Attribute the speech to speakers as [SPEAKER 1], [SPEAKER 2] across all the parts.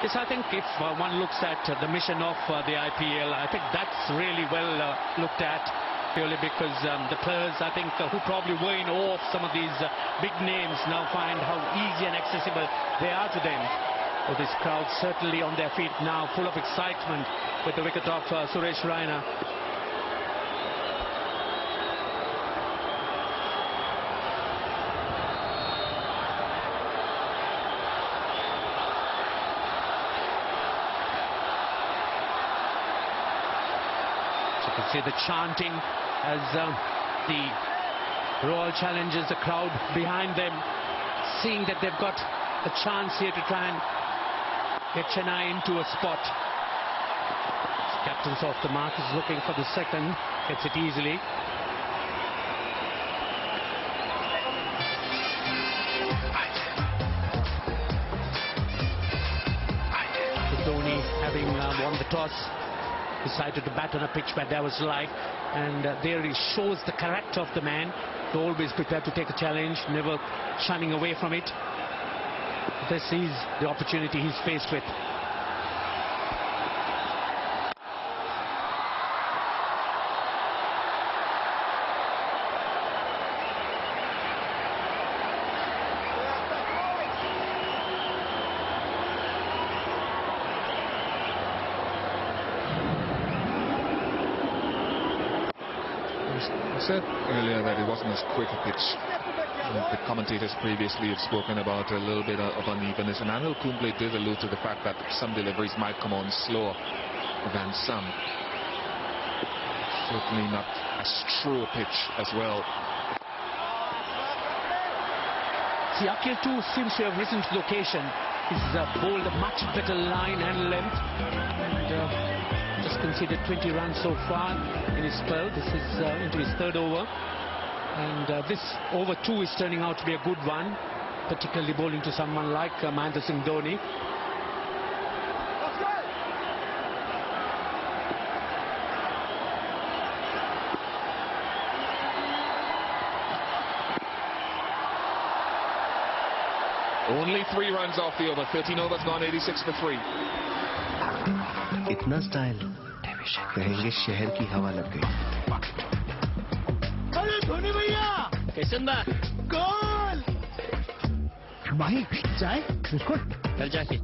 [SPEAKER 1] Yes, I think if one looks at the mission of the IPL, I think that's really well looked at, purely because the players, I think, who probably were in awe of some of these big names now find how easy and accessible they are to them. So this crowd certainly on their feet now, full of excitement with the wicket of Suresh Raina. You can see the chanting as the Royal Challengers, the crowd behind them, seeing that they've got a chance here to try and get Chennai into a spot. Captain's off the mark, is looking for the second, gets it easily. Dhoni, having won the toss, decided to bat on a pitch where there was life, and there he shows the character of the man, always prepared to take a challenge, never shunning away from it. This is the opportunity he's faced with.
[SPEAKER 2] I said earlier that it wasn't as quick a pitch. The commentators previously have spoken about a little bit of unevenness, and Anil Kumble did allude to the fact that some deliveries might come on slower than some. Certainly not as true a pitch as well.
[SPEAKER 1] See, Akil too seems to have risen to the occasion. He's bowled a much better line and length, and just conceded 20 runs so far in his spell. This is into his third over, and this over 2 is turning out to be a good one, particularly bowling to someone like Mahendra Singh Dhoni.
[SPEAKER 2] Only 3 runs off the over. 13 overs gone, 86 for 3.
[SPEAKER 3] इतना style कहेंगे शहर की हवा लग गई।
[SPEAKER 4] अरे धोनी भैया
[SPEAKER 5] कैसन बा?
[SPEAKER 4] गोल भाई चाय बिस्कुट
[SPEAKER 5] चल जाके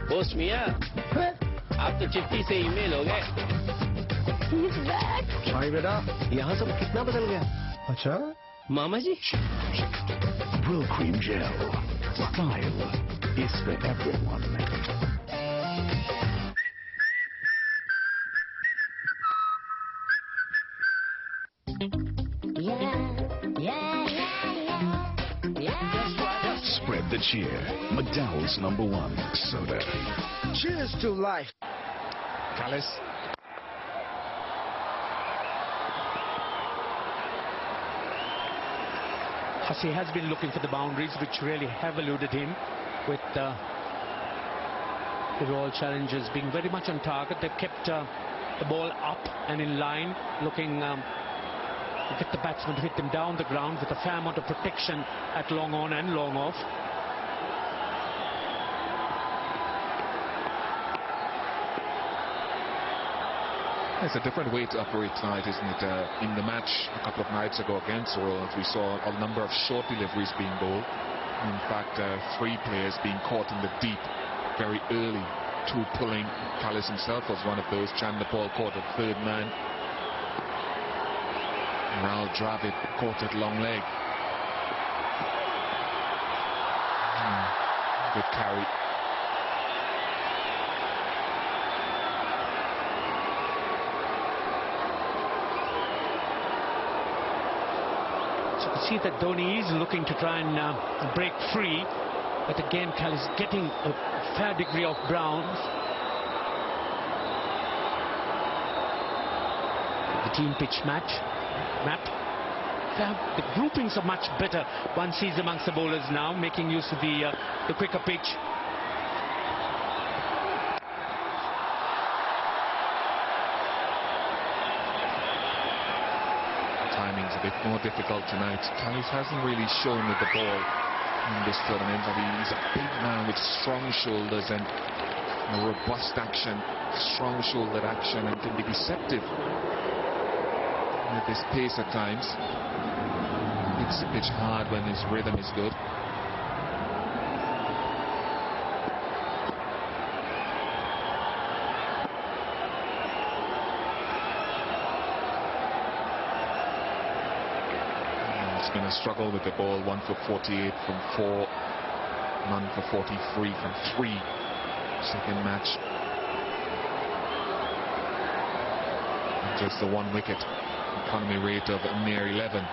[SPEAKER 5] पोस्ट मियां आप तो चिट्ठी से ईमेल हो गए।
[SPEAKER 3] भाई बेटा यहाँ सब कितना बदल गया?
[SPEAKER 4] अच्छा
[SPEAKER 5] मामा जी
[SPEAKER 6] Brill Cream Gel. Style is for everyone. Spread the cheer. McDowell's #1 soda.
[SPEAKER 4] Cheers to life.
[SPEAKER 2] Kallis.
[SPEAKER 1] He has been looking for the boundaries, which really have eluded him, with the Royal Challengers being very much on target. They've kept the ball up and in line, looking to get the batsman to hit them down the ground with a fair amount of protection at long on and long off.
[SPEAKER 2] It's a different way to operate tonight, isn't it? In the match a couple of nights ago against the Royals, we saw a number of short deliveries being bowled. In fact, 3 players being caught in the deep very early. 2 pulling. Kallis himself was one of those. Chanderpaul caught at third man. Rahul Dravid caught at long leg. Good carry.
[SPEAKER 1] See that Dhoni is looking to try and break free, but again Kallis getting a fair degree of grounds. The team pitch map. The groupings are much better, one sees amongst the bowlers now, making use of the quicker pitch.
[SPEAKER 2] Timing's a bit more difficult tonight. Kallis hasn't really shown with the ball in this tournament. He's a big man with strong shoulders, and robust action, strong shouldered action, and can be deceptive at this pace at times. Hits the pitch hard when his rhythm is good. It's been a struggle with the ball. 1 for 48 from 4, none for 43 from 3. Second match. Just the 1 wicket. Economy rate of near 11.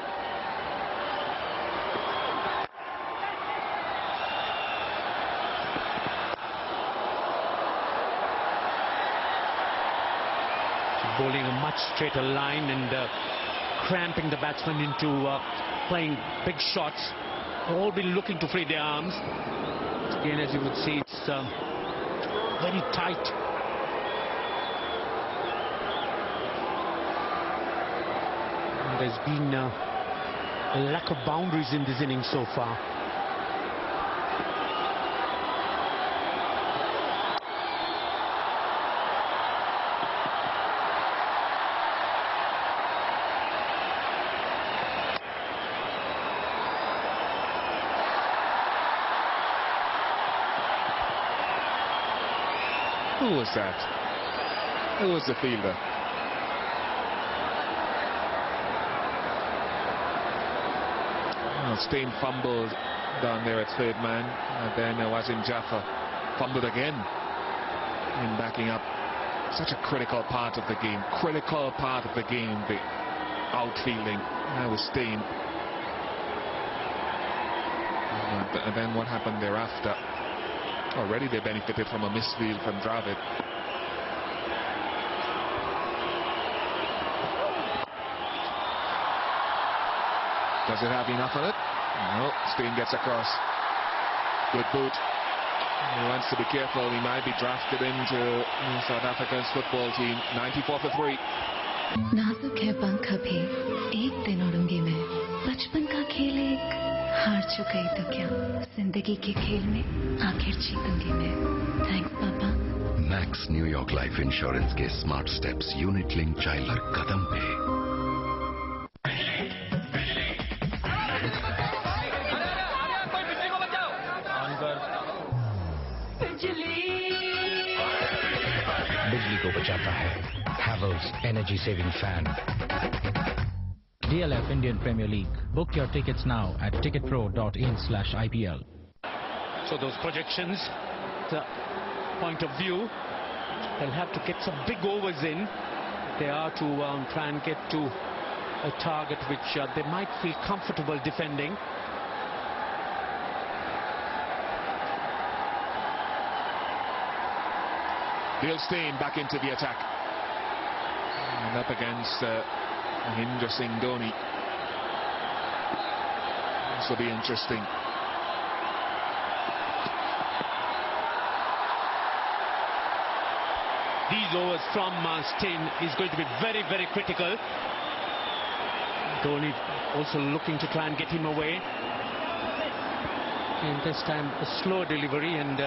[SPEAKER 1] Bowling a much straighter line and cramping the batsman into playing big shots. All been looking to free their arms. Again, as you would see, it's very tight. And there's been a lack of boundaries in this innings so far.
[SPEAKER 2] Who was that? Who was the fielder? Well, Stein fumbled down there at third man, and then Wasim Jaffer fumbled again in backing up. Such a critical part of the game. Critical part of the game, the outfielding. Now with Stein. And then what happened thereafter? Already they benefited from a misfield from Dravid. Does it have enough on it? No. Stein gets across. Good boot. He wants to be careful. He might be drafted into South Africa's football team. 94 for 3.
[SPEAKER 7] नाजुक है पंख भी एक दिन उड़ूंगी मैं बचपन का खेल एक हार चुकी तो क्या जिंदगी के खेल में आखिर जीतूंगी मैं थैंक्स पापा
[SPEAKER 6] मैक्स न्यूयॉर्क लाइफ इंश्योरेंस के smart steps unit link child हर कदम पे
[SPEAKER 8] बिजली को बचाता है Havells Energy Saving Fan. DLF Indian Premier League. Book your tickets now at ticketpro.in/IPL.
[SPEAKER 1] So those projections, the point of view, they'll have to get some big overs in. They are to try and get to a target which they might feel comfortable defending.
[SPEAKER 2] Dale Steyn back into the attack. And up against Mahendra Singh Dhoni. This will be interesting.
[SPEAKER 1] These overs from Steyn is going to be very, very critical. Dhoni also looking to try and get him away. And this time a slow delivery and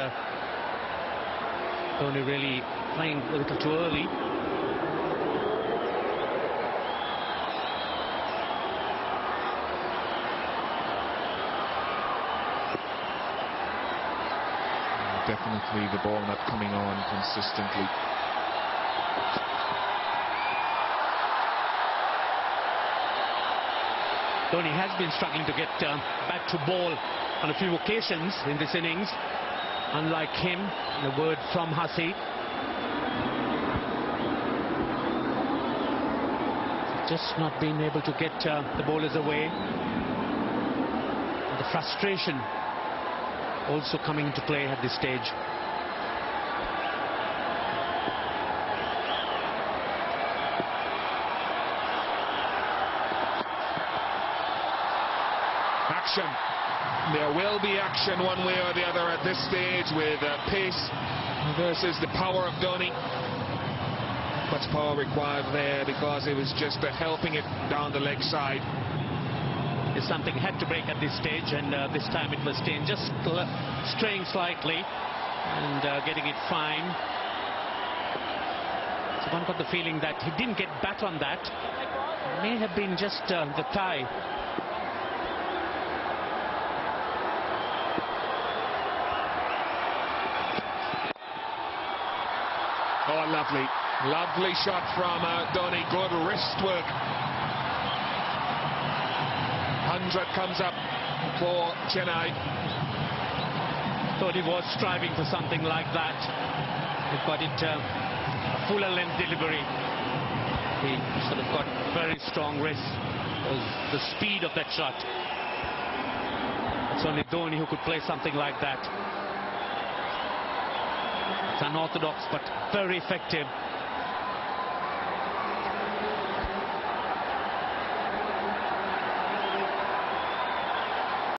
[SPEAKER 1] Dhoni really playing a little too early.
[SPEAKER 2] Definitely the ball not coming on consistently.
[SPEAKER 1] Dhoni has been struggling to get back to ball on a few occasions in this innings. Unlike him, the word from Hussey. Just not being able to get the bowlers away. The frustration also coming into play at this stage.
[SPEAKER 2] Action. There will be action one way or the other at this stage with pace versus the power of Dhoni. Much power required there because it was just helping it down the leg side.
[SPEAKER 1] If something had to break at this stage, and this time it was Steyn just straying slightly. and getting it fine. So one got the feeling that he didn't get back on that. May have been just the thigh.
[SPEAKER 2] Oh, lovely shot from Dhoni. Good wrist work. 100 comes up for Chennai.
[SPEAKER 1] Thought he was striving for something like that. He got it a fuller length delivery. He sort of got very strong wrist. It was the speed of that shot. It's only Dhoni who could play something like that. It's unorthodox but very effective.